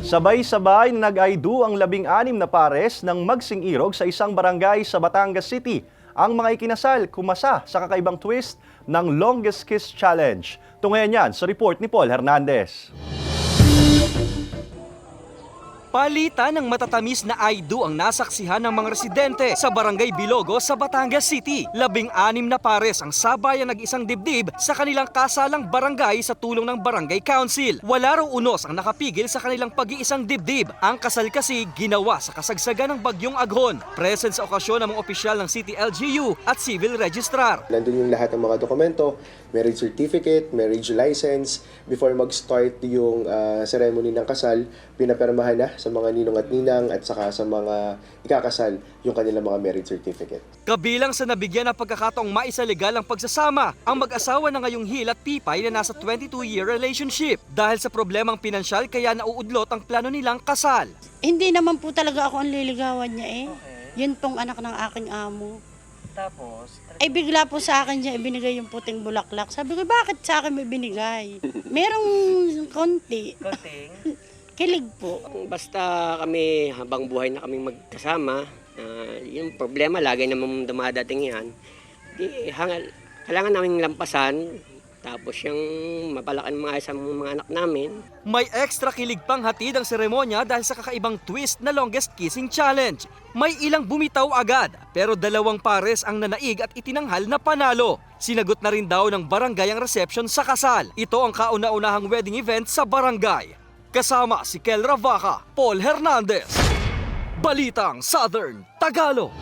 Sabay-sabay nag-I-do ang 16 na pares ng magsing-irog sa isang barangay sa Batangas City. Ang mga ikinasal kumasa sa kakaibang twist ng Longest Kiss Challenge. Tunghayan yan sa report ni Paul Hernandez. Palitan ng matatamis na I-do ang nasaksihan ng mga residente sa Barangay Bilogo sa Batangas City. 16 na pares ang sabayan nag-isang dibdib sa kanilang kasalang barangay sa tulong ng Barangay Council. Wala raw unos ang nakapigil sa kanilang pag-iisang dibdib. Ang kasal kasi ginawa sa kasagsagan ng Bagyong Aghon. Present sa okasyon ng mga opisyal ng City LGU at Civil Registrar. Nandun yung lahat ng mga dokumento, marriage certificate, marriage license. Before mag-start yung ceremony ng kasal, pinapirmahan na sa mga ninong at ninang at saka sa mga ikakasal yung kanilang mga marriage certificate. Kabilang sa nabigyan ng pagkakataong maisalegal ang pagsasama, ang mag-asawa na ngayong Hil at Pipay na nasa 22-year relationship. Dahil sa problemang pinansyal kaya nauudlot ang plano nilang kasal. Hindi naman po talaga ako ang liligawan niya eh. Okay. Yun pong anak ng aking amo. Tapos? Ay bigla po sa akin niya ibinigay yung puting bulaklak. Sabi ko, bakit sa akin may binigay? Merong konti. Konting? Kilig po. Basta kami habang buhay na kaming magkasama, yung problema lagi namang dumadating yan. Kailangan namin lampasan, tapos yung mapalakan mga sa mga anak namin. May extra kilig pang hatid ang seremonya dahil sa kakaibang twist na Longest Kissing Challenge. May ilang bumitaw agad, pero 2 pares ang nanaig at itinanghal na panalo. Sinagot na rin daw ng barangay ang reception sa kasal. Ito ang kauna-unahang wedding event sa barangay. Kasama si Kel Ravaca, Paul Hernandez. Balitang Southern Tagalog.